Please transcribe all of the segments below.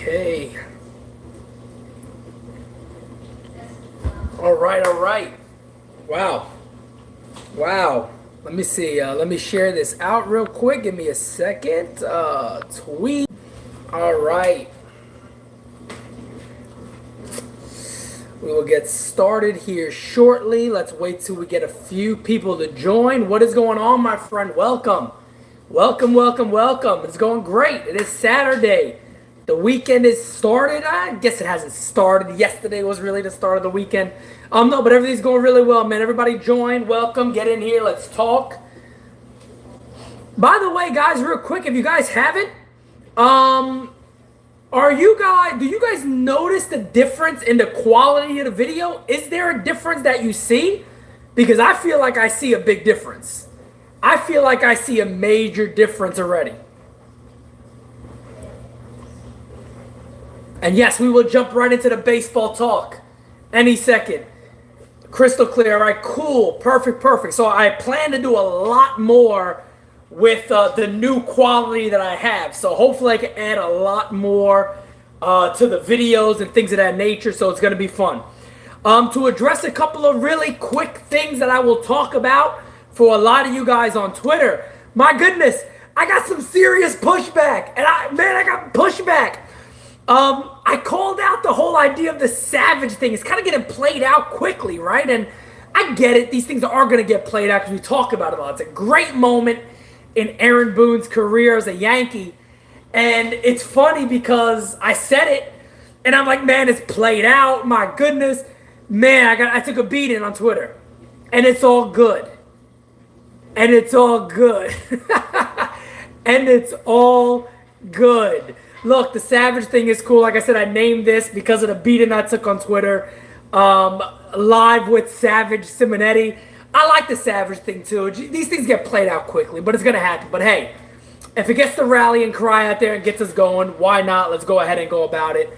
Okay. All right. Wow. Let me see. Let me share this out real quick. Give me a second. Tweet. All right. We will get started here shortly. Let's wait till we get a few people to join. What is going on, my friend? Welcome. It's going great. It is Saturday. The weekend is started. I guess it hasn't started. Yesterday was really the start of the weekend. No, but everything's going really well, man. Everybody join. Welcome. Get in here. Let's talk. By the way, guys, real quick, if you guys haven't, do you guys notice the difference in the quality of the video? Is there a difference that you see? Because I feel like I see a big difference. I feel like I see a major difference already. And yes, we will jump right into the baseball talk any second. Crystal clear. All right, cool. Perfect. So I plan to do a lot more with the new quality that I have. So hopefully I can add a lot more to the videos and things of that nature. So it's going to be fun. To address a couple of really quick things that I will talk about for a lot of you guys on Twitter. My goodness, I got some serious pushback. And I got pushback. I called out the whole idea of the Savage thing. It's kind of getting played out quickly, right? And I get it. These things are going to get played out because we talk about it a lot. It's a great moment in Aaron Boone's career as a Yankee. And it's funny because I said it, and I'm like, man, it's played out. My goodness. Man, I took a beating on Twitter. And it's all good. And it's all good. Look, the Savage thing is cool. Like I said, I named this because of the beating I took on Twitter. Live with Savage Simonetti. I like the Savage thing too. These things get played out quickly, but it's going to happen. But hey, if it gets the rally and cry out there and gets us going, why not? Let's go ahead and go about it.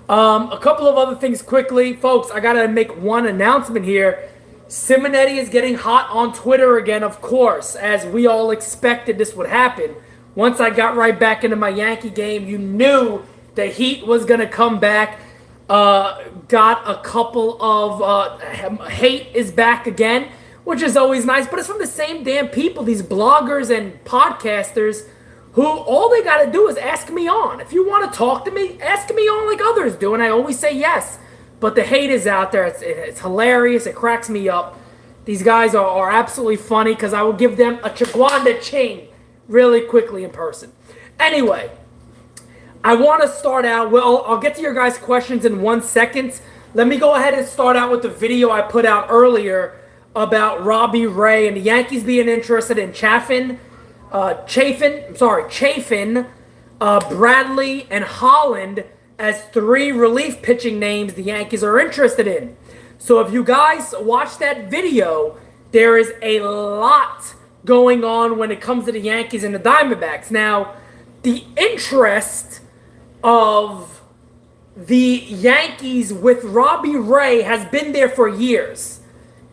A couple of other things quickly. Folks, I got to make one announcement here. Simonetti is getting hot on Twitter again, of course, as we all expected this would happen. Once I got right back into my Yankee game, you knew the heat was going to come back. Got a couple of hate is back again, which is always nice. But it's from the same damn people, these bloggers and podcasters, who all they got to do is ask me on. If you want to talk to me, ask me on like others do, and I always say yes. But the hate is out there. It's hilarious. It cracks me up. These guys are absolutely funny because I will give them a Chiguanda chain really quickly in person. Anyway, I want to start out. Well, I'll get to your guys' questions in 1 second. Let me go ahead and start out with the video I put out earlier about Robbie Ray and the Yankees being interested in Chafin, Bradley, and Holland as 3 relief pitching names the Yankees are interested in. So if you guys watch that video, there is a lot going on when it comes to the Yankees and the Diamondbacks. Now, the interest of the Yankees with Robbie Ray has been there for years.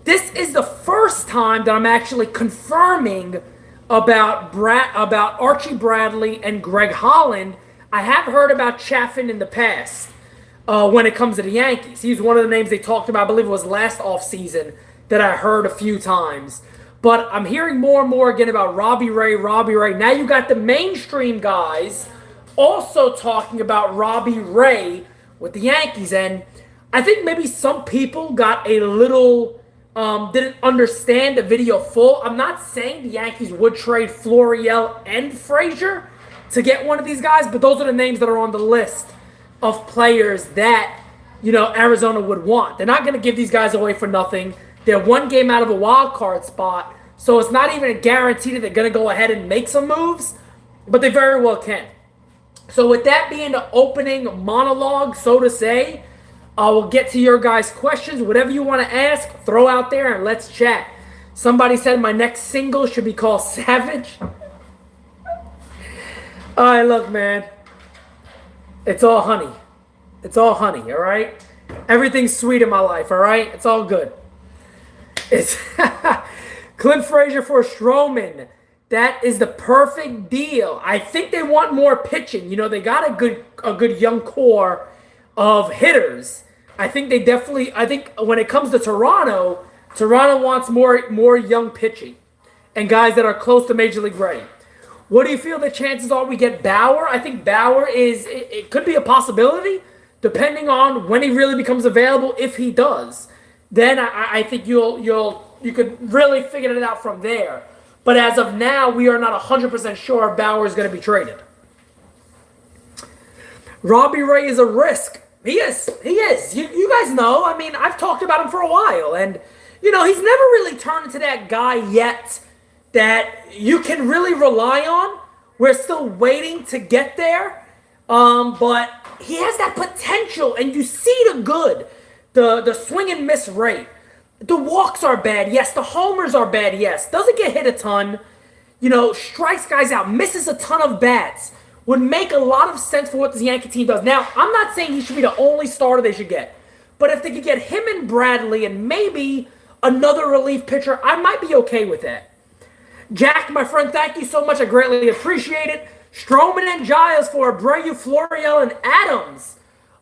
This is the first time that I'm actually confirming about Archie Bradley and Greg Holland. I have heard about Chafin in the past when it comes to the Yankees. He's one of the names they talked about, I believe it was last offseason, that I heard a few times. But I'm hearing more and more again about Robbie Ray. Now you got the mainstream guys also talking about Robbie Ray with the Yankees. And I think maybe some people got a little, didn't understand the video full. I'm not saying the Yankees would trade Florial and Frazier to get one of these guys, but those are the names that are on the list of players that, Arizona would want. They're not going to give these guys away for nothing. They're 1 game out of a wild card spot, so it's not even a guarantee that they're going to go ahead and make some moves, but they very well can. So with that being the opening monologue, so to say, I will get to your guys' questions. Whatever you want to ask, throw out there and let's chat. Somebody said my next single should be called Savage. All right, look, man. It's all honey. All right? Everything's sweet in my life, all right? It's all good. It's Clint Frazier for Stroman. That is the perfect deal. I think they want more pitching. You know, they got a good young core of hitters. I think they definitely. I think when it comes to Toronto, Toronto wants more young pitching and guys that are close to Major League ready. What do you feel the chances are we get Bauer? I think Bauer it could be a possibility, depending on when he really becomes available. If he does, then I think you could really figure it out from there. But as of now, we are not 100% sure if Bauer is going to be traded. Robbie Ray is a risk. He is. You guys know. I mean, I've talked about him for a while. And, you know, he's never really turned into that guy yet that you can really rely on. We're still waiting to get there. But he has that potential. And you see the good. The swing and miss rate. The walks are bad, yes. The homers are bad, yes. Doesn't get hit a ton. You know, strikes guys out. Misses a ton of bats. Would make a lot of sense for what this Yankee team does. Now, I'm not saying he should be the only starter they should get. But if they could get him and Bradley and maybe another relief pitcher, I might be okay with that. Jack, my friend, thank you so much. I greatly appreciate it. Stroman and Giles for Abreu, Florial, and Adams.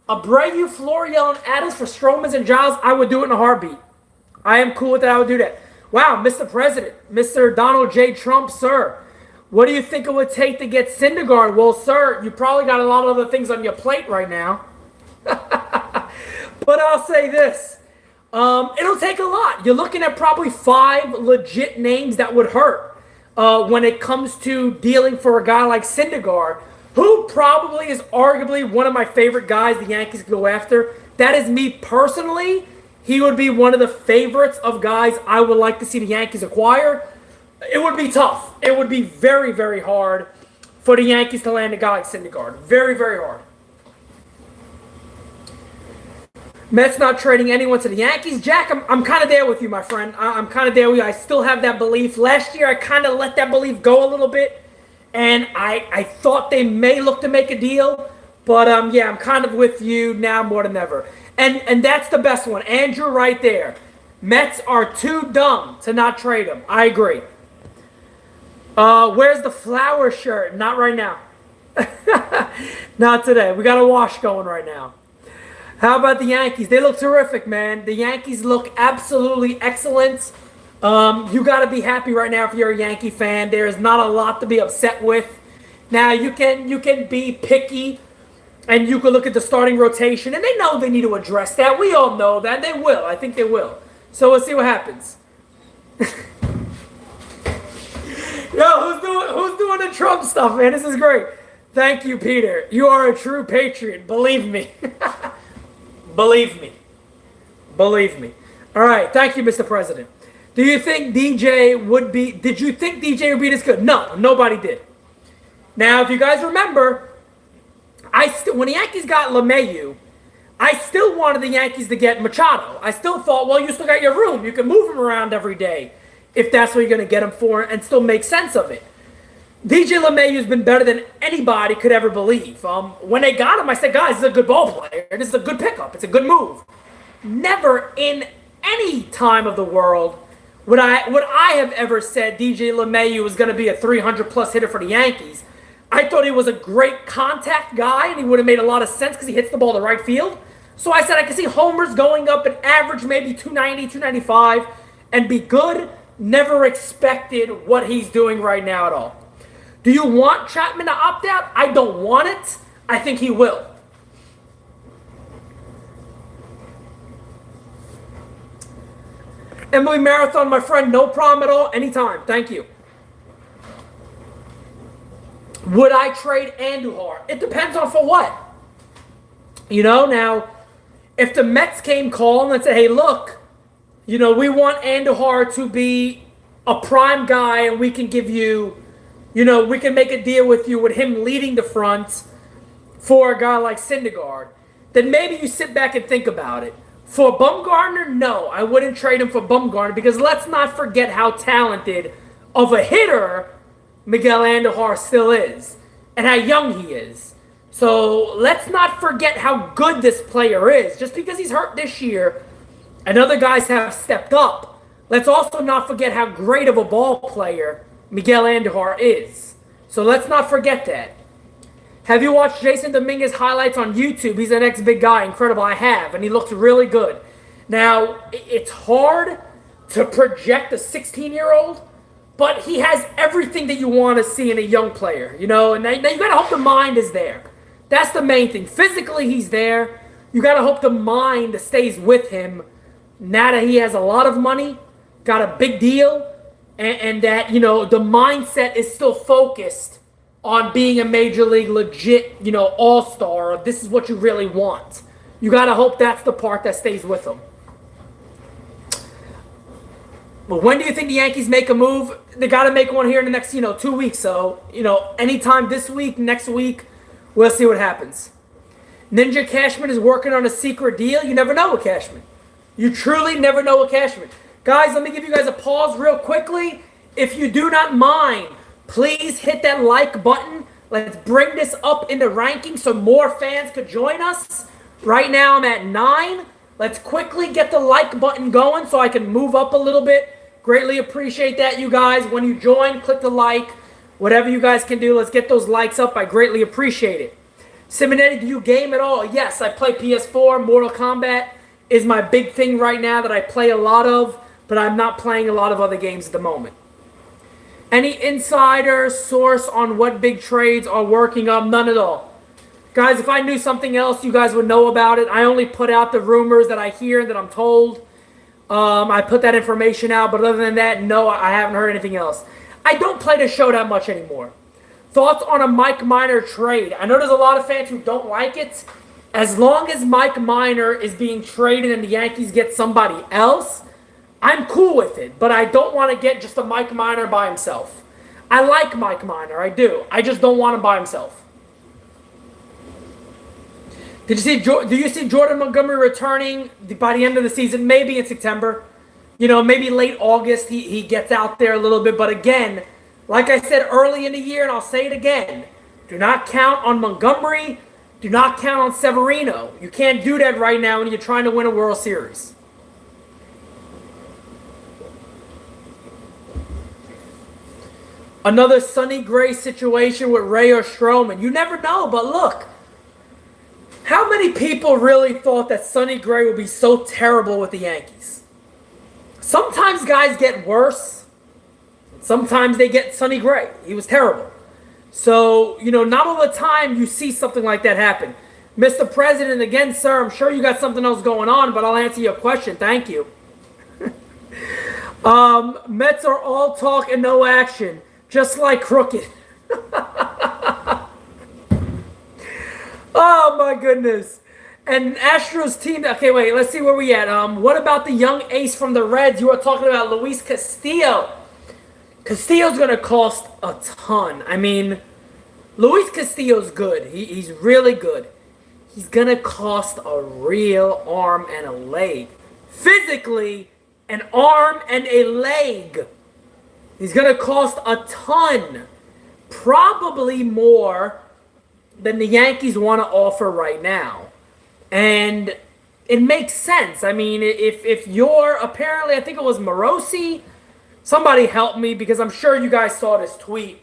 Abreu, Florial, and Adams for Stroman and Giles. I would do it in a heartbeat. I am cool with that. I would do that. Wow, Mr. President, Mr. Donald J. Trump, sir. What do you think it would take to get Syndergaard? Well, sir, you probably got a lot of other things on your plate right now. But I'll say this. It'll take a lot. You're looking at probably 5 legit names that would hurt when it comes to dealing for a guy like Syndergaard, who probably is arguably one of my favorite guys the Yankees go after. That is me personally. He would be one of the favorites of guys I would like to see the Yankees acquire. It would be tough. It would be very, very hard for the Yankees to land a guy like Syndergaard. Very, very hard. Mets not trading anyone to the Yankees. Jack, I'm kind of there with you, my friend. I'm kind of there with you. I still have that belief. Last year, I kind of let that belief go a little bit. And I thought they may look to make a deal. But, yeah, I'm kind of with you now more than ever. And that's the best one. Andrew right there. Mets are too dumb to not trade him. I agree. Where's the flower shirt? Not right now. Not today. We got a wash going right now. How about the Yankees? They look terrific, man. The Yankees look absolutely excellent. You got to be happy right now if you're a Yankee fan. There is not a lot to be upset with. Now, you can be picky. And you can look at the starting rotation, and they know they need to address that. We all know that. They will. I think they will. So we'll see what happens. Yo, who's doing the Trump stuff, man? This is great. Thank you, Peter. You are a true patriot. Believe me. Believe me. Believe me. All right. Thank you, Mr. President. Did you think DJ would be this good? No, nobody did. Now, if you guys remember, when the Yankees got LeMahieu, I still wanted the Yankees to get Machado. I still thought, well, you still got your room. You can move him around every day if that's what you're going to get him for and still make sense of it. DJ LeMahieu's been better than anybody could ever believe. When they got him, I said, guys, this is a good ball player. This is a good pickup. It's a good move. Never in any time of the world would I have ever said DJ LeMahieu was going to be a 300-plus hitter for the Yankees. I thought he was a great contact guy, and he would have made a lot of sense because he hits the ball to right field. So I said I could see homers going up and average maybe 290, 295, and be good. Never expected what he's doing right now at all. Do you want Chapman to opt out? I don't want it. I think he will. Emily Marathon, my friend, no problem at all. Anytime. Thank you. Would I trade Andujar? It depends on for what. You know, now, if the Mets came calling and said, hey, look, you know, we want Andujar to be a prime guy and we can give you, you know, we can make a deal with you with him leading the front for a guy like Syndergaard, then maybe you sit back and think about it. For Bumgarner, no, I wouldn't trade him for Bumgarner because let's not forget how talented of a hitter Miguel Andujar still is and how young he is. So let's not forget how good this player is. Just because he's hurt this year and other guys have stepped up, let's also not forget how great of a ball player Miguel Andujar is. So let's not forget that. Have you watched Jason Dominguez highlights on YouTube? He's the next big guy. Incredible. I have, and he looks really good. Now, it's hard to project a 16-year-old, but he has everything that you want to see in a young player, you know, and now you got to hope the mind is there. That's the main thing. Physically, he's there. You got to hope the mind stays with him now that he has a lot of money, got a big deal, and that, you know, the mindset is still focused on being a major league legit, you know, all-star. This is what you really want. You got to hope that's the part that stays with him. But when do you think the Yankees make a move? They got to make one here in the next, 2 weeks. So, anytime this week, next week, we'll see what happens. Ninja Cashman is working on a secret deal. You never know with Cashman. You truly never know with Cashman. Guys, let me give you guys a pause real quickly. If you do not mind, please hit that like button. Let's bring this up in the rankings so more fans could join us. Right now I'm at 9. Let's quickly get the like button going so I can move up a little bit. Greatly appreciate that, you guys. When you join, click the like. Whatever you guys can do, let's get those likes up. I greatly appreciate it. Simonetti, do you game at all? Yes, I play PS4. Mortal Kombat is my big thing right now that I play a lot of, but I'm not playing a lot of other games at the moment. Any insider source on what big trades are working on? None at all. Guys, if I knew something else, you guys would know about it. I only put out the rumors that I hear, that I'm told. I put that information out, but other than that, no, I haven't heard anything else. I don't play the show that much anymore. Thoughts on a Mike Minor trade? I know there's a lot of fans who don't like it. As long as Mike Minor is being traded and the Yankees get somebody else, I'm cool with it. But I don't want to get just a Mike Minor by himself. I like Mike Minor, I do. I just don't want him by himself. Do you see Jordan Montgomery returning by the end of the season? Maybe in September. Maybe late August he gets out there a little bit. But again, like I said early in the year, and I'll say it again, do not count on Montgomery. Do not count on Severino. You can't do that right now when you're trying to win a World Series. Another Sonny Gray situation with Ray or Stroman. You never know, but look. How many people really thought that Sonny Gray would be so terrible with the Yankees? Sometimes guys get worse. Sometimes they get Sonny Gray. He was terrible. So, not all the time you see something like that happen. Mr. President, again, sir, I'm sure you got something else going on, but I'll answer your question. Thank you. Mets are all talk and no action, just like crooked. Oh, my goodness. And Astros team, okay, wait, let's see where we at. What about the young ace from the Reds? You were talking about Luis Castillo. Castillo's going to cost a ton. I mean, Luis Castillo's good. He's really good. He's going to cost a real arm and a leg. Physically, an arm and a leg. He's going to cost a ton. Probably more than the Yankees want to offer right now. And it makes sense. I mean, if you're, apparently, I think it was Morosi. Somebody help me because I'm sure you guys saw this tweet.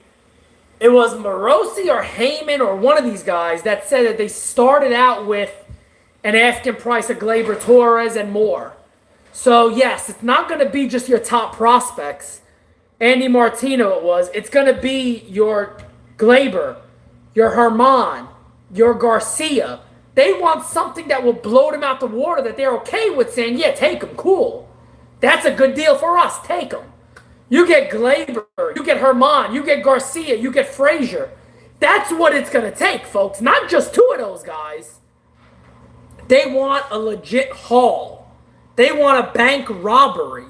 It was Morosi or Heyman or one of these guys that said that they started out with an asking price of Gleyber Torres and more. So, yes, it's not going to be just your top prospects. Andy Martino it was. It's going to be your Gleyber, your Herman, your Garcia. They want something that will blow them out the water that they're okay with saying, yeah, take them, cool. That's a good deal for us, take them. You get Gleyber, you get Herman, you get Garcia, you get Frazier. That's what it's going to take, folks. Not just two of those guys. They want a legit haul. They want a bank robbery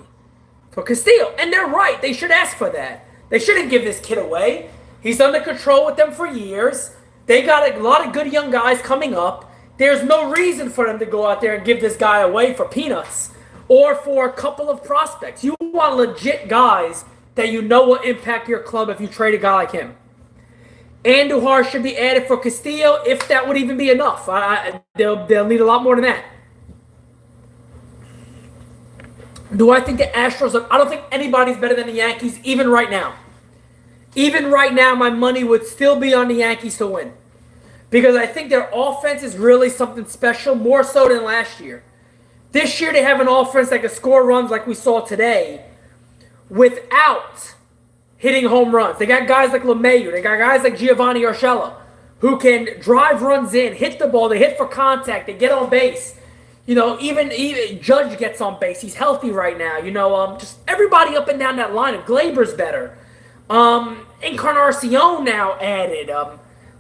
for Castillo. And they're right. They should ask for that. They shouldn't give this kid away. He's under control with them for years. They got a lot of good young guys coming up. There's no reason for them to go out there and give this guy away for peanuts or for a couple of prospects. You want legit guys that you know will impact your club if you trade a guy like him. Andujar should be added for Castillo, if that would even be enough. They'll need a lot more than that. Do I think the Astros I don't think anybody's better than the Yankees, even right now. even right now, my money would still be on the Yankees to win. Because I think their offense is really something special, more so than last year. This year they have an offense that can score runs like we saw today without hitting home runs. They got guys like LeMahieu. They got guys like Giovanni Urshela who can drive runs in, hit the ball. They hit for contact. They get on base. You know, even Judge gets on base. He's healthy right now. You know, just everybody up and down that line. Glaber's better. Encarnacion now added.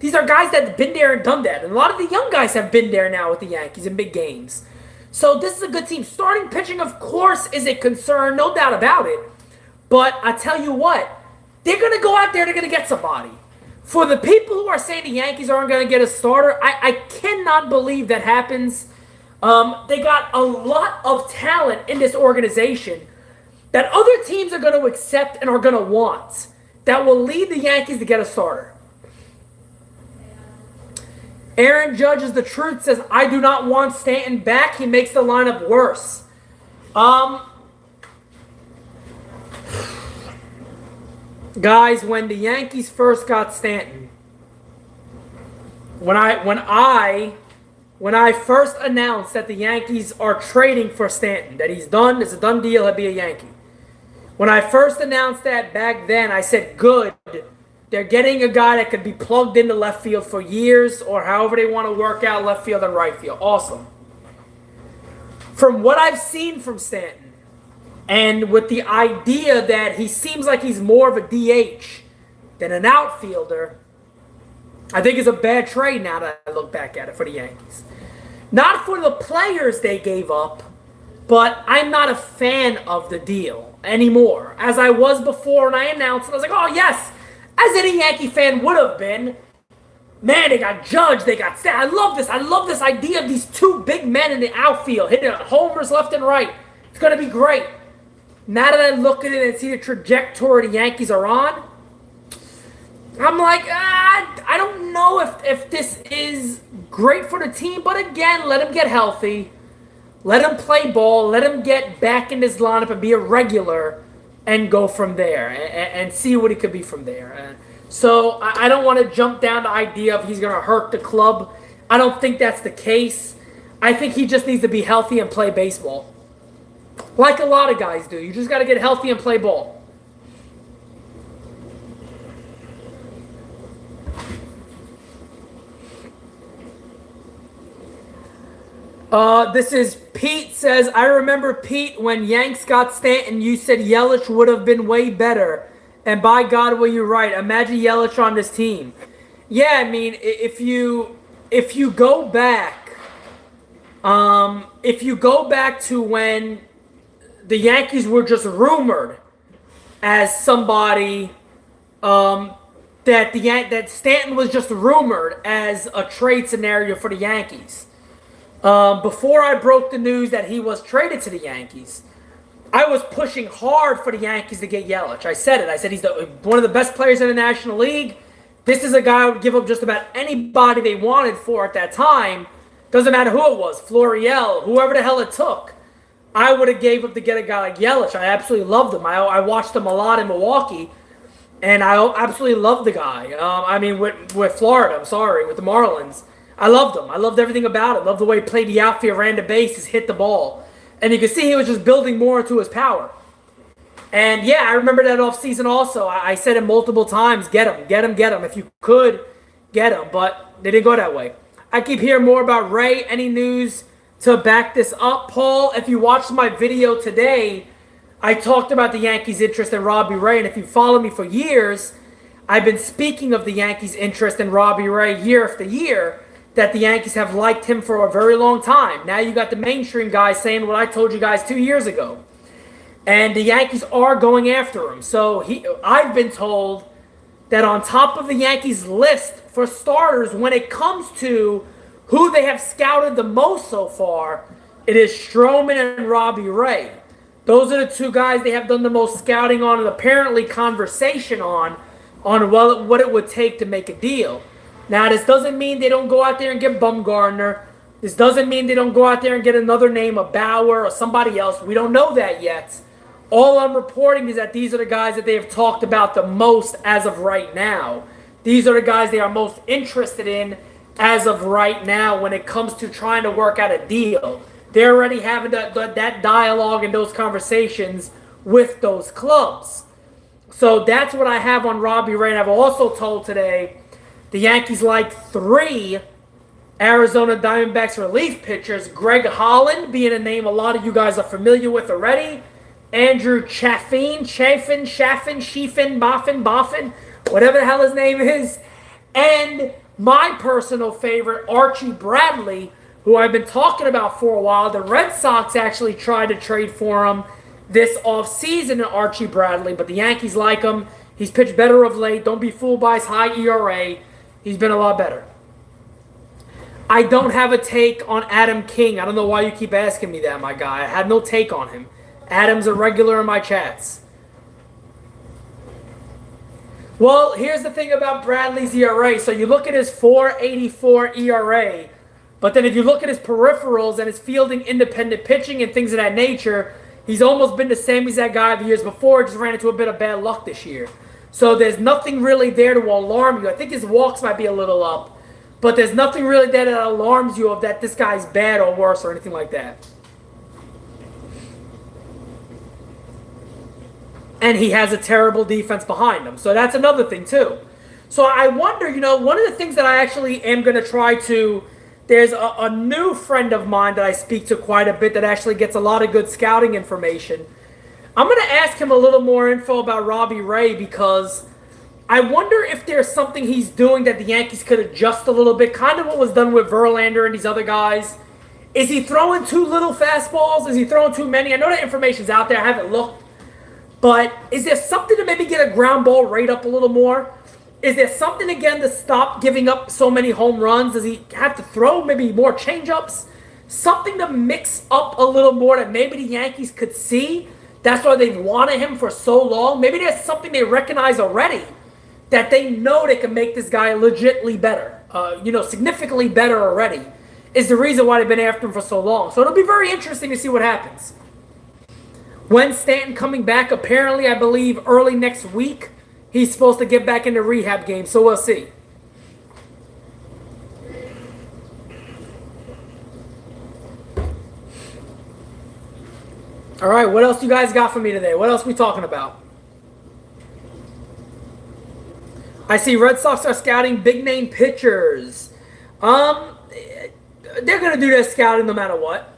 These are guys that have been there and done that. And a lot of the young guys have been there now with the Yankees in big games. So this is a good team. Starting pitching, of course, is a concern. No doubt about it. But I tell you what, they're going to go out there, they're going to get somebody. For the people who are saying the Yankees aren't going to get a starter, I cannot believe that happens. They got a lot of talent in this organization that other teams are going to accept and are going to want that will lead the Yankees to get a starter. Aaron Judge is the truth, says, I do not want Stanton back. He makes the lineup worse. Guys, when the Yankees first got Stanton, when I first announced that the Yankees are trading for Stanton, that he's done, it's a done deal, he'll be a Yankee. When I first announced that back then, I said, good. They're getting a guy that could be plugged into left field for years or however they want to work out left field and right field. Awesome. From what I've seen from Stanton, and with the idea that he seems like he's more of a DH than an outfielder, I think it's a bad trade now that I look back at it for the Yankees. Not for the players they gave up, but I'm not a fan of the deal anymore. As I was before, and I announced it, I was like, oh, yes, as any Yankee fan would have been. Man, they got Judge, they got Stanton. I love this. I love this idea of these two big men in the outfield hitting homers left and right. It's going to be great. Now that I look at it and see the trajectory the Yankees are on, I'm like, I don't know if this is great for the team. But again, let him get healthy. Let him play ball. Let him get back in this lineup and be a regular and go from there and see what he could be from there. So I don't want to jump down the idea of he's going to hurt the club. I don't think that's the case. I think he just needs to be healthy and play baseball. Like a lot of guys do. You just got to get healthy and play ball. This is Pete says, I remember, Pete, when Yanks got Stanton, you said Yelich would have been way better. And by God, were you right. Imagine Yelich on this team. Yeah, I mean, if you go back, to when the Yankees were just rumored as somebody, that Stanton was just rumored as a trade scenario for the Yankees. Before I broke the news that he was traded to the Yankees, I was pushing hard for the Yankees to get Yelich. I said it. I said he's one of the best players in the National League. This is a guy who would give up just about anybody they wanted for at that time. Doesn't matter who it was, Florial, whoever the hell it took. I would have gave up to get a guy like Yelich. I absolutely loved him. I watched him a lot in Milwaukee, and I absolutely loved the guy. With Florida, with the Marlins. I loved him. I loved everything about it. Loved the way he played the outfield, ran the bases, hit the ball. And you could see he was just building more into his power. And yeah, I remember that offseason also. I said it multiple times, get him. If you could, get him. But they didn't go that way. I keep hearing more about Ray. Any news to back this up? Paul, if you watched my video today, I talked about the Yankees' interest in Robbie Ray. And if you follow me for years, I've been speaking of the Yankees' interest in Robbie Ray year after year, that the Yankees have liked him for a very long time. Now you got the mainstream guys saying what I told you guys 2 years ago. And the Yankees are going after him. So I've been told that on top of the Yankees list for starters, when it comes to who they have scouted the most so far, it is Stroman and Robbie Ray. Those are the two guys they have done the most scouting on and apparently conversation on what it would take to make a deal. Now, this doesn't mean they don't go out there and get Bumgarner. This doesn't mean they don't go out there and get another name, a Bauer or somebody else. We don't know that yet. All I'm reporting is that these are the guys that they have talked about the most as of right now. These are the guys they are most interested in as of right now when it comes to trying to work out a deal. They're already having that dialogue and those conversations with those clubs. So that's what I have on Robbie Ray. And I've also told today the Yankees like 3 Arizona Diamondbacks relief pitchers. Greg Holland being a name a lot of you guys are familiar with already. Andrew Chaffin, Boffin, whatever the hell his name is. And my personal favorite, Archie Bradley, who I've been talking about for a while. The Red Sox actually tried to trade for him this offseason in Archie Bradley, but the Yankees like him. He's pitched better of late. Don't be fooled by his high ERA. He's been a lot better. I don't have a take on Adam King. I don't know why you keep asking me that, my guy. I had no take on him. Adam's a regular in my chats. Well, here's the thing about Bradley's ERA. So you look at his 4.84 ERA, but then if you look at his peripherals and his fielding independent pitching and things of that nature, he's almost been the same as that guy the years before. Just ran into a bit of bad luck this year. So there's nothing really there to alarm you. I think his walks might be a little up, but there's nothing really there that alarms you of that this guy's bad or worse or anything like that. And he has a terrible defense behind him. So that's another thing, too. So I wonder, one of the things that I actually am going to try to... There's a new friend of mine that I speak to quite a bit that actually gets a lot of good scouting information. I'm going to ask him a little more info about Robbie Ray because I wonder if there's something he's doing that the Yankees could adjust a little bit, kind of what was done with Verlander and these other guys. Is he throwing too little fastballs? Is he throwing too many? I know that information's out there. I haven't looked. But is there something to maybe get a ground ball rate up a little more? Is there something, again, to stop giving up so many home runs? Does he have to throw maybe more changeups? Something to mix up a little more that maybe the Yankees could see. That's why they've wanted him for so long. Maybe there's something they recognize already that they know they can make this guy legitimately better. Significantly better already is the reason why they've been after him for so long. So it'll be very interesting to see what happens. When Stanton coming back, apparently, I believe, early next week, he's supposed to get back into rehab game, so we'll see. All right, what else you guys got for me today? What else are we talking about? I see Red Sox are scouting big-name pitchers. They're going to do their scouting no matter what.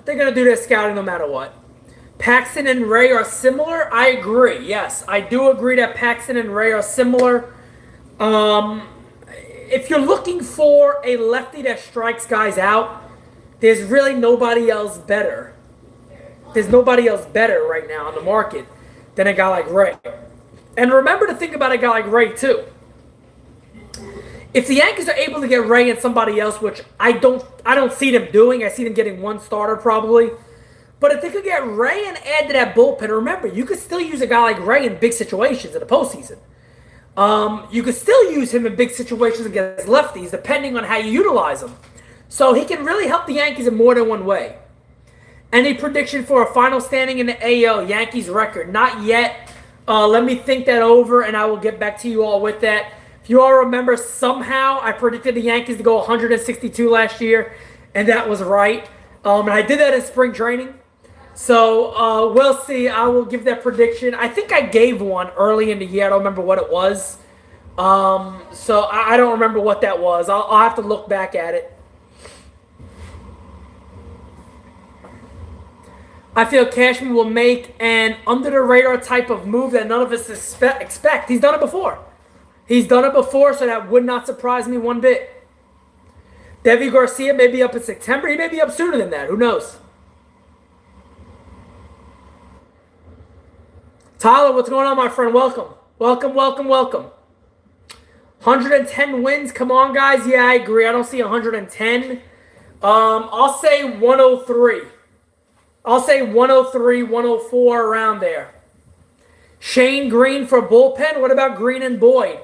Paxton and Ray are similar? I agree. Yes, I do agree that Paxton and Ray are similar. If you're looking for a lefty that strikes guys out, there's really nobody else better. There's nobody else better right now on the market than a guy like Ray. And remember to think about a guy like Ray, too. If the Yankees are able to get Ray and somebody else, which I don't see them doing, I see them getting one starter probably. But if they could get Ray and add to that bullpen, remember, you could still use a guy like Ray in big situations in the postseason. You could still use him in big situations against lefties, depending on how you utilize him. So he can really help the Yankees in more than one way. Any prediction for a final standing in the AL Yankees record? Not yet. Let me think that over, and I will get back to you all with that. If you all remember, somehow I predicted the Yankees to go 162 last year, and that was right. And I did that in spring training. So we'll see. I will give that prediction. I think I gave one early in the year. I don't remember what it was. So I don't remember what that was. I'll have to look back at it. I feel Cashman will make an under-the-radar type of move that none of us expect. He's done it before. So that would not surprise me one bit. Deivi Garcia may be up in September. He may be up sooner than that. Who knows? Tyler, what's going on, my friend? Welcome. 110 wins. Come on, guys. Yeah, I agree. I don't see 110. I'll say 103. 104 around there. Shane Green for bullpen. What about Green and Boyd?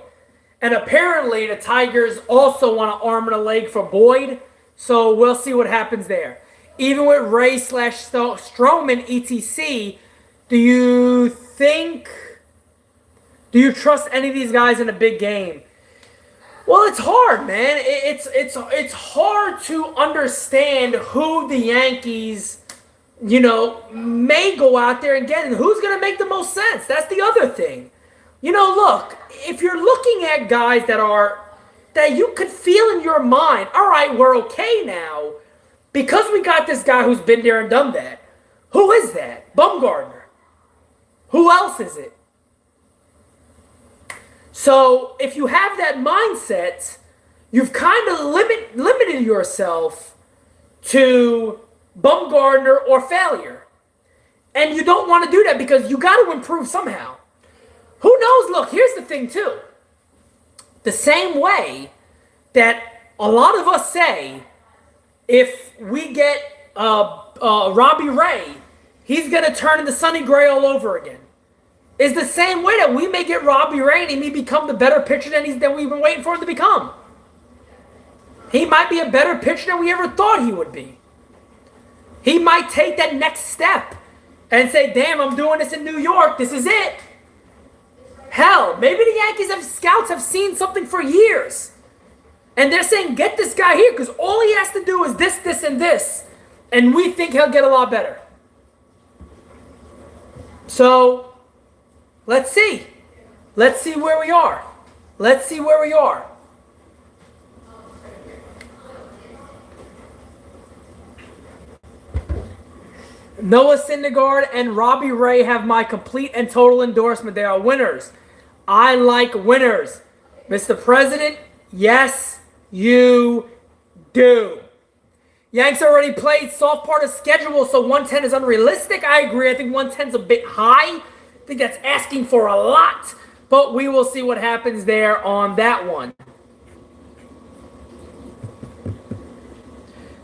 And apparently the Tigers also want an arm and a leg for Boyd. So we'll see what happens there. Even with Ray / Stroman, etc., Do you think? Do you trust any of these guys in a big game? Well, it's hard, man. It's hard to understand who the Yankees, may go out there and get, and who's going to make the most sense. That's the other thing. Look, if you're looking at guys that you could feel in your mind, all right, we're okay now because we got this guy who's been there and done that. Who is that? Bumgarner. Who else is it? So if you have that mindset, you've kind of limited yourself to Bumgarner or failure. And you don't want to do that because you got to improve somehow. Who knows? Look, here's the thing too. The same way that a lot of us say, if we get Robbie Ray, he's going to turn into Sonny Gray all over again. Is the same way that we may get Robbie Ray and he may become the better pitcher than we've been waiting for him to become. He might be a better pitcher than we ever thought he would be. He might take that next step and say, damn, I'm doing this in New York. This is it. Hell, maybe the Yankees scouts have seen something for years. And they're saying, get this guy here because all he has to do is this, this, and this. And we think he'll get a lot better. So, let's see. Let's see where we are. Let's see where we are. Noah Syndergaard and Robbie Ray have my complete and total endorsement. They are winners. I like winners. Mr. President, yes, you do. Yanks already played soft part of schedule, so 110 is unrealistic. I agree. I think 110 is a bit high. I think that's asking for a lot, but we will see what happens there on that one.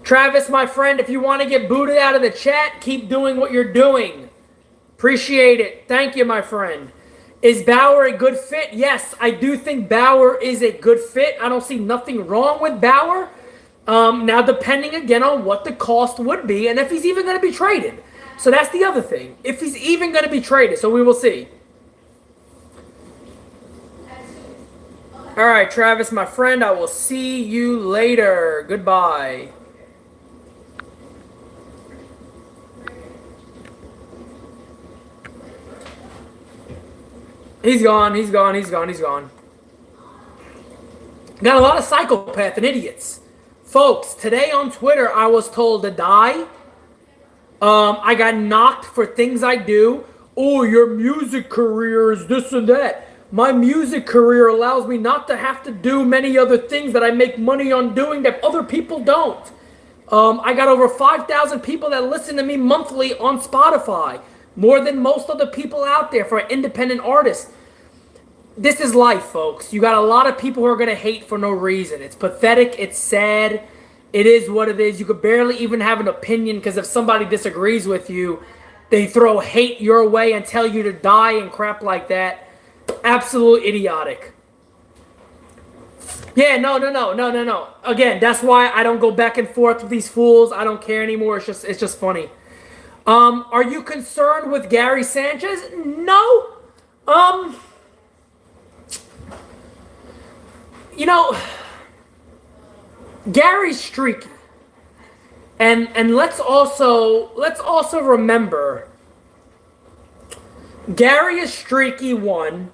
Travis, my friend, if you want to get booted out of the chat, keep doing what you're doing. Appreciate it. Thank you, my friend. Is Bauer a good fit? Yes, I do think Bauer is a good fit. I don't see nothing wrong with Bauer. Now, depending again on what the cost would be and if he's even going to be traded. So that's the other thing. If he's even going to be traded. So we will see. All right, Travis, my friend, I will see you later. Goodbye. He's gone. Got a lot of psychopaths and idiots. Folks, today on Twitter, I was told to die. I got knocked for things I do. Oh, your music career is this and that. My music career allows me not to have to do many other things that I make money on doing that other people don't. I got over 5,000 people that listen to me monthly on Spotify. More than most of the people out there for an independent artist. This is life, folks. You got a lot of people who are going to hate for no reason. It's pathetic. It's sad. It is what it is. You could barely even have an opinion because if somebody disagrees with you, they throw hate your way and tell you to die and crap like that. Absolutely idiotic. Yeah, no. Again, that's why I don't go back and forth with these fools. I don't care anymore. It's just funny. Are you concerned with Gary Sanchez? No. Gary's streaky. And let's also remember Gary is streaky, one.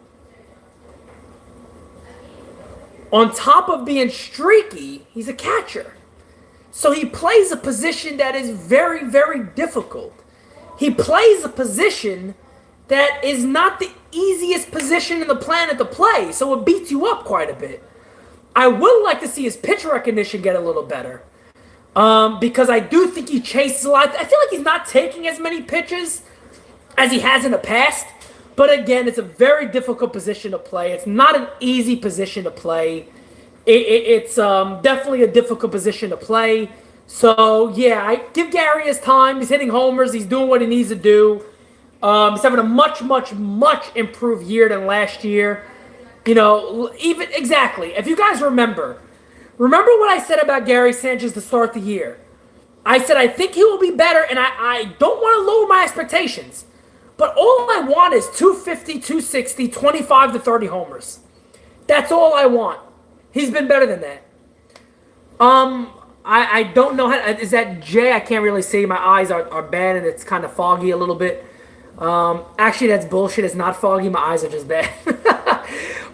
On top of being streaky, he's a catcher. So he plays a position that is very, very difficult. He plays a position that is not the easiest position in the planet to play, so it beats you up quite a bit. I would like to see his pitch recognition get a little better because I do think he chases a lot. I feel like he's not taking as many pitches as he has in the past, but again, it's a very difficult position to play. It's not an easy position to play. It's definitely a difficult position to play. So, yeah, I give Gary his time. He's hitting homers. He's doing what he needs to do. He's having a much, much, much improved year than last year. Even exactly. If you guys remember what I said about Gary Sanchez to start the year. I said I think he will be better, and I don't want to lower my expectations. But all I want is 250, 260, 25 to 30 homers. That's all I want. He's been better than that. I don't know how. Is that J? I can't really see. My eyes are bad and it's kind of foggy a little bit. Actually, that's bullshit. It's not foggy. My eyes are just bad.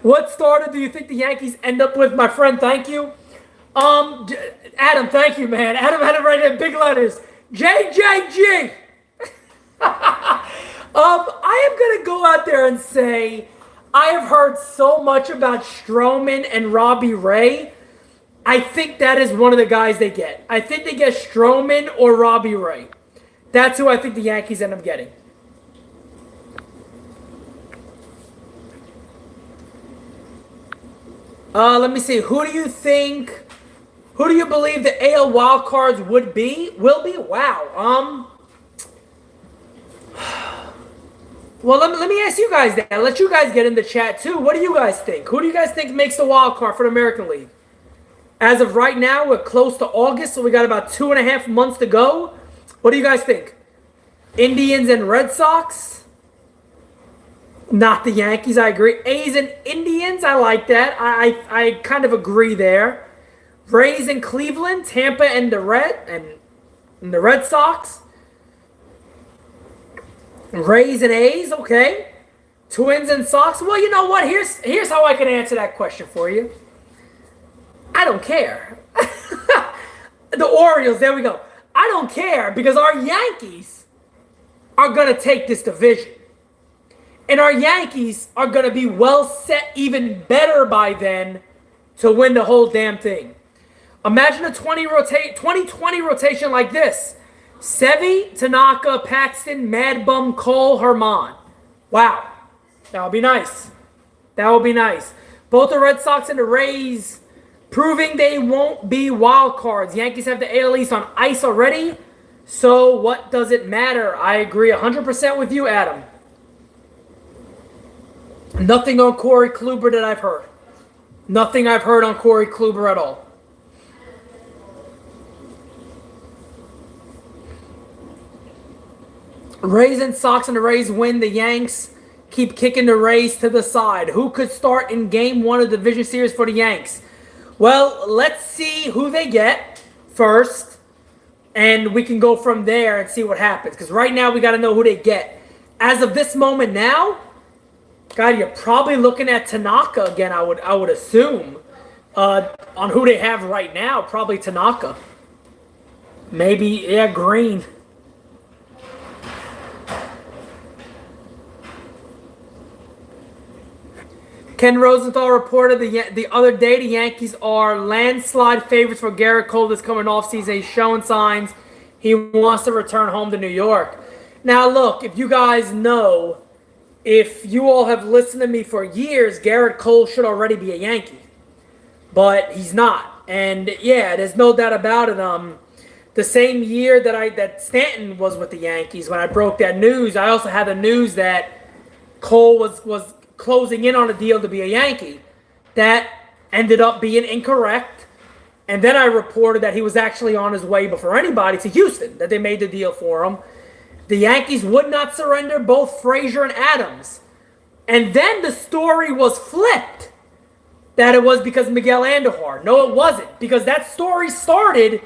What starter do you think the Yankees end up with, my friend? Thank you. Adam, thank you, man. Adam had it right in big letters. JJG. I am going to go out there and say I have heard so much about Stroman and Robbie Ray. I think that is one of the guys they get. I think they get Stroman or Robbie Ray. That's who I think the Yankees end up getting. Let me see. Who do you believe the AL wildcards will be? Wow. Well, let me ask you guys that. Let you guys get in the chat, too. What do you guys think? Who do you guys think makes the wild card for the American League? As of right now, we're close to August, so we got about 2.5 months to go. What do you guys think? Indians and Red Sox? Not the Yankees, I agree. A's and Indians, I like that. I kind of agree there. Rays and Cleveland, Tampa and the Red Sox. Rays and A's, okay. Twins and Sox. Well, you know what? Here's how I can answer that question for you. I don't care. The Orioles, there we go. I don't care because our Yankees are going to take this division. And our Yankees are going to be well set even better by then to win the whole damn thing. Imagine a 2020 rotation like this. Sevy, Tanaka, Paxton, Mad Bum, Cole, Herman. Wow. That would be nice. That would be nice. Both the Red Sox and the Rays proving they won't be wild cards. Yankees have the AL East on ice already. So what does it matter? I agree 100% with you, Adam. Nothing on Corey Kluber that I've heard. Nothing I've heard on Corey Kluber at all. Rays and Sox and the Rays win. The Yanks keep kicking the Rays to the side. Who could start in Game 1 of the Division Series for the Yanks? Well, let's see who they get first, and we can go from there and see what happens. Because right now we got to know who they get. As of this moment now, God, you're probably looking at Tanaka again. I would assume on who they have right now. Probably Tanaka. Maybe Green. Ken Rosenthal reported the other day the Yankees are landslide favorites for Gerrit Cole this coming offseason. He's showing signs he wants to return home to New York. Now, look, if you guys know, if you all have listened to me for years, Gerrit Cole should already be a Yankee. But he's not. And, yeah, there's no doubt about it. The same year that Stanton was with the Yankees, when I broke that news, I also had the news that Cole was closing in on a deal to be a Yankee. That ended up being incorrect. And then I reported that he was actually on his way before anybody to Houston, that they made the deal for him. The Yankees would not surrender both Frazier and Adams. And then the story was flipped that it was because of Miguel Andujar. No, it wasn't. Because that story started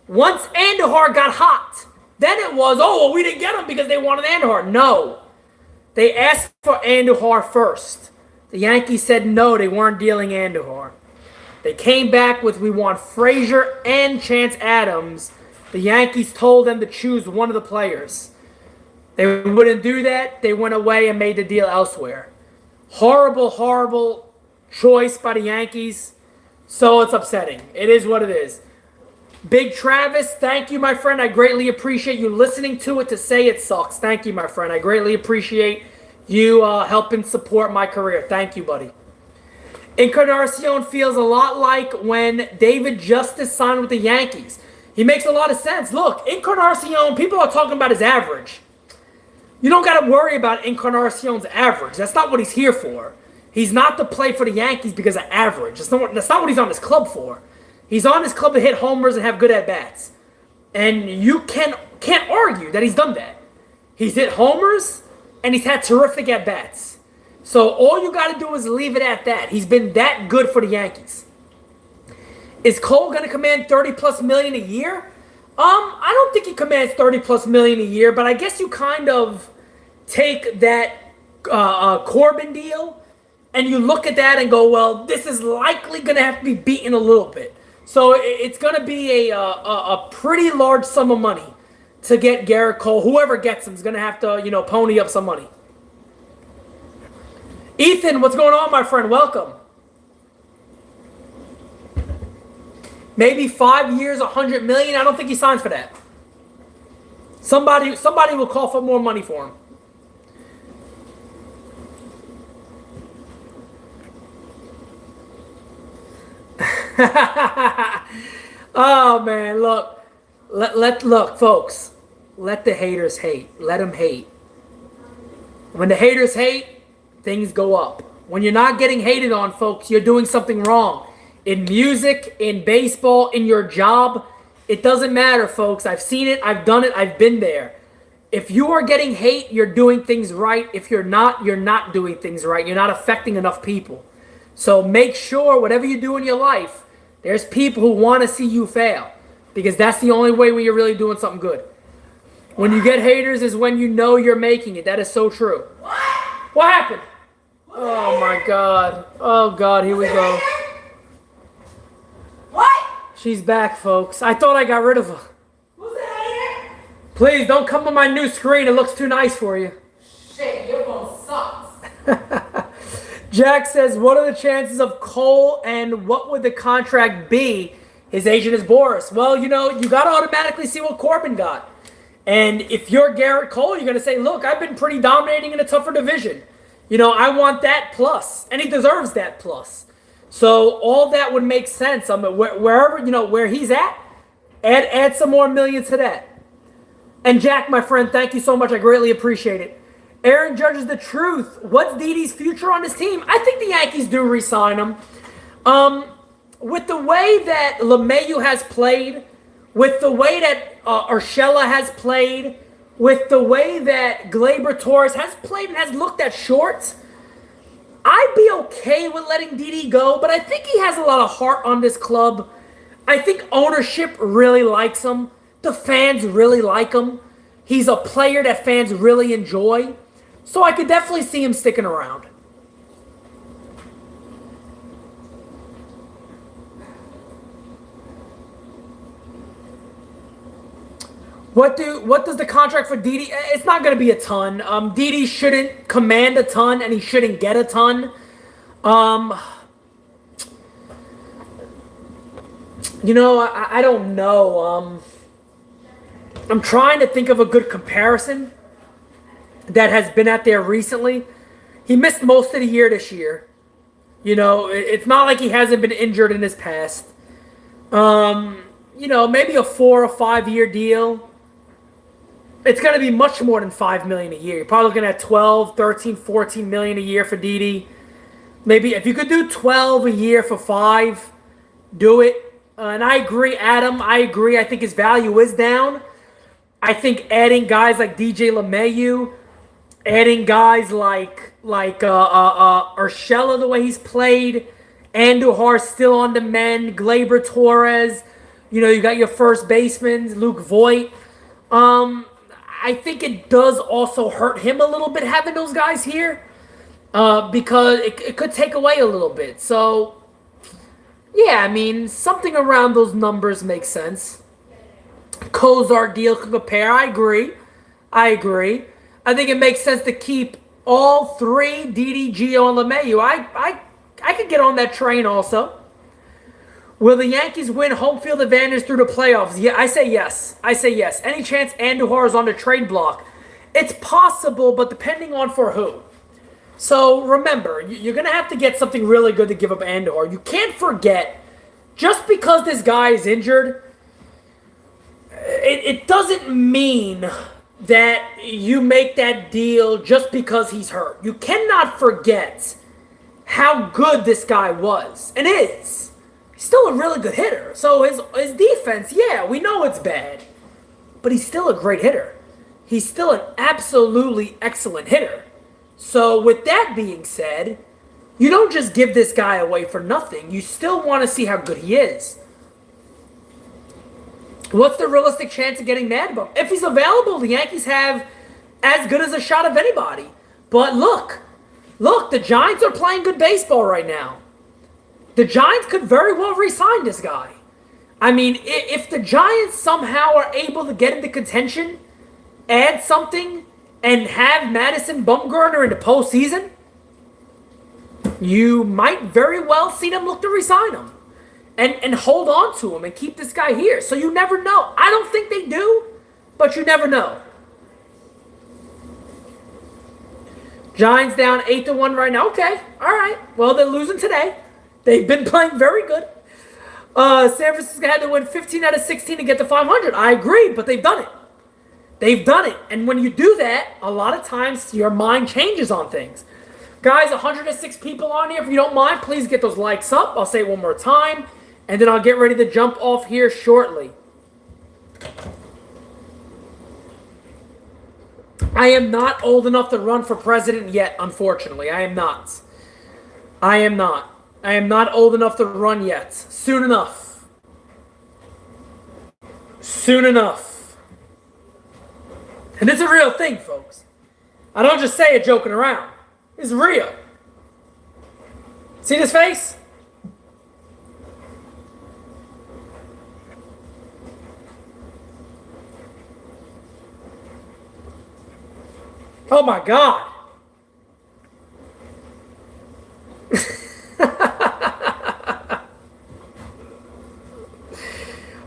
once Andujar got hot. Then it was, we didn't get him because they wanted Andujar. No. They asked for Andujar first. The Yankees said no, they weren't dealing Andujar. They came back with, we want Frazier and Chance Adams. The Yankees told them to choose one of the players. They wouldn't do that. They went away and made the deal elsewhere. Horrible, horrible choice by the Yankees. So it's upsetting. It is what it is. Big Travis, thank you, my friend. I greatly appreciate you listening to it to say it sucks. Thank you, my friend. I greatly appreciate you helping support my career. Thank you, buddy. Encarnacion feels a lot like when David Justice signed with the Yankees. He makes a lot of sense. Look, Encarnacion, people are talking about his average. You don't got to worry about Encarnacion's average. That's not what he's here for. He's not to play for the Yankees because of average. That's not what he's on this club for. He's on his club to hit homers and have good at-bats. And you can't argue that he's done that. He's hit homers. and he's had terrific at-bats. So all you got to do is leave it at that. He's been that good for the Yankees. Is Cole going to command $30+ million a year? I don't think he commands $30+ million a year, but I guess you kind of take that Corbin deal and you look at that and go, well, this is likely going to have to be beaten a little bit. So it's going to be a pretty large sum of money to get Gerrit Cole. Whoever gets him is going to have to, pony up some money. Ethan, what's going on, my friend? Welcome. Maybe 5 years, $100 million. I don't think he signs for that. Somebody will call for more money for him. Oh man, look, look, folks. Let the haters hate. Let them hate. When the haters hate, things go up. When you're not getting hated on, folks, you're doing something wrong. In music, in baseball, in your job, it doesn't matter, folks. I've seen it. I've done it. I've been there. If you are getting hate, you're doing things right. If you're not doing things right. You're not affecting enough people. So make sure whatever you do in your life, there's people who want to see you fail, because that's the only way when you're really doing something good. When you get haters is when you know you're making it. That is so true. What happened? Oh my God. Oh God, here we go. What? She's back, folks. I thought I got rid of her. Who's the hater? Please don't come on my new screen. It looks too nice for you. Shit, your phone sucks. Jack says, what are the chances of Cole and what would the contract be? His agent is Boris. Well, you got to automatically see what Corbin got. And if you're Gerrit Cole, you're going to say, look, I've been pretty dominating in a tougher division. I want that plus. And he deserves that plus. So all that would make sense. Wherever, where he's at, add some more millions to that. And Jack, my friend, thank you so much. I greatly appreciate it. Aaron judges the truth. What's Didi's future on this team? I think the Yankees do re-sign him. With the way that LeMahieu has played, with the way that Urshela has played, with the way that Gleyber Torres has played and has looked at shorts, I'd be okay with letting Didi go, but I think he has a lot of heart on this club. I think ownership really likes him. The fans really like him. He's a player that fans really enjoy. So I could definitely see him sticking around. What does the contract for Didi? It's not going to be a ton. Didi shouldn't command a ton, and he shouldn't get a ton. I don't know. I'm trying to think of a good comparison that has been out there recently. He missed most of the year this year. It's not like he hasn't been injured in his past. Maybe a 4 or 5 year deal. It's going to be much more than $5 million a year. You're probably looking at 12, 13, 14 million a year for Didi. Maybe if you could do 12 a year for 5, do it. And I agree, Adam. I agree. I think his value is down. I think adding guys like DJ LeMahieu, adding guys like Urshela, the way he's played, Andujar's still on the mend, Gleyber Torres, you got your first baseman, Luke Voigt. I think it does also hurt him a little bit having those guys here, because it could take away a little bit. So, yeah, something around those numbers makes sense. Kozar deal could compare. I agree. I think it makes sense to keep all three, Didi, Gio, and LeMahieu. I could get on that train also. Will the Yankees win home field advantage through the playoffs? Yeah, I say yes. Any chance Andujar is on the trade block? It's possible, but depending on for who. So remember, you're going to have to get something really good to give up Andujar. You can't forget, just because this guy is injured, it doesn't mean that you make that deal just because he's hurt. You cannot forget how good this guy was and is. He's still a really good hitter. So his defense, yeah, we know it's bad, but he's still a great hitter. he's still an absolutely excellent hitter. So with that being said, you don't just give this guy away for nothing. You still want to see how good he is. What's the realistic chance of getting mad about him? If he's available, the Yankees have as good as a shot of anybody. But look, the Giants are playing good baseball right now. The Giants could very well re-sign this guy. I mean, if the Giants somehow are able to get into contention, add something, and have Madison Bumgarner in the postseason, you might very well see them look to re-sign him and hold on to him and keep this guy here. So you never know. I don't think they do, but you never know. Giants down 8-1 right now. Okay, all right. Well, they're losing today. They've been playing very good. San Francisco had to win 15 out of 16 to get to 500. I agree, but they've done it. They've done it. And when you do that, a lot of times your mind changes on things. Guys, 106 people on here. If you don't mind, please get those likes up. I'll say it one more time. And then I'll get ready to jump off here shortly. I am not old enough to run for president yet, unfortunately. I am not. I am not old enough to run yet. Soon enough. Soon enough. And it's a real thing, folks. I don't just say it joking around. It's real. See this face? Oh my God.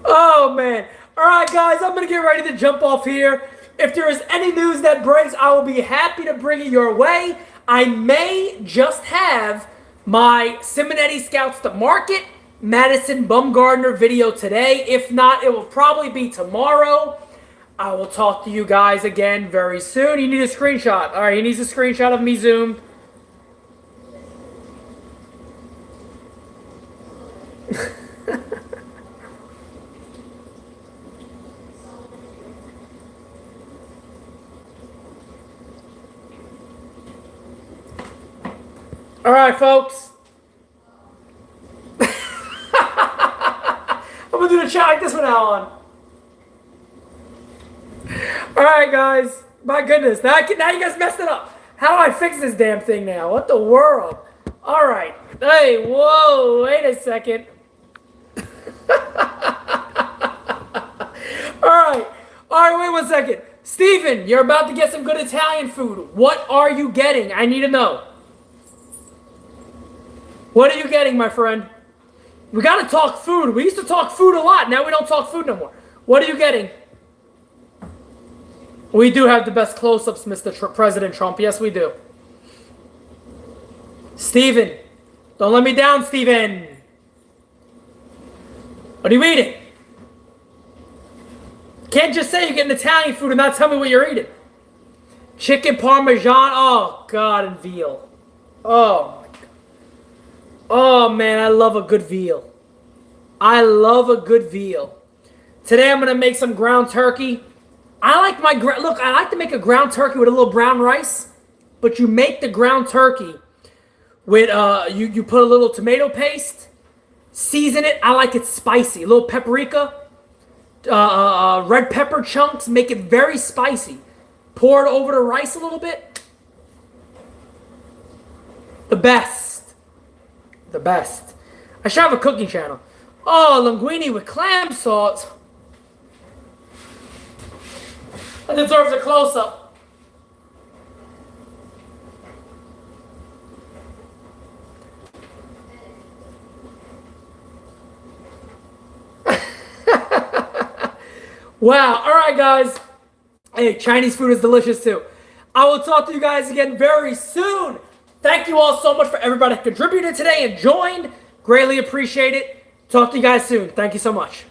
Oh man. All right, guys, I'm going to get ready to jump off here. If there is any news that breaks, I will be happy to bring it your way. I may just have my Simonetti Scouts to Market Madison Bumgarner video today. If not, it will probably be tomorrow. I will talk to you guys again very soon. You need a screenshot. All right, he needs a screenshot of me zoomed. All right, folks. I'm going to do the chat like this from now on. All right, guys. My goodness. Now you guys messed it up. How do I fix this damn thing now? What the world? All right. Hey, whoa. Wait a second. All right. Wait 1 second. Steven, you're about to get some good Italian food. What are you getting? I need to know. What are you getting, my friend? We got to talk food. We used to talk food a lot. Now we don't talk food no more. What are you getting? We do have the best close-ups, Mr. President Trump. Yes, we do. Steven. Don't let me down, Steven. What are you eating? Can't just say you're getting Italian food and not tell me what you're eating. Chicken Parmesan. Oh, God, and veal. Oh, oh, man, I love a good veal. I love a good veal. Today I'm going to make some ground turkey. I like to make a ground turkey with a little brown rice, but you make the ground turkey with, you put a little tomato paste, season it. I like it spicy. A little paprika, red pepper chunks, make it very spicy. Pour it over the rice a little bit. The best. The best. I should have a cooking channel. Oh, linguine with clam sauce. That deserves a close-up. Wow. All right, guys. Hey, Chinese food is delicious, too. I will talk to you guys again very soon. Thank you all so much for everybody who contributed today and joined. Greatly appreciate it. Talk to you guys soon. Thank you so much.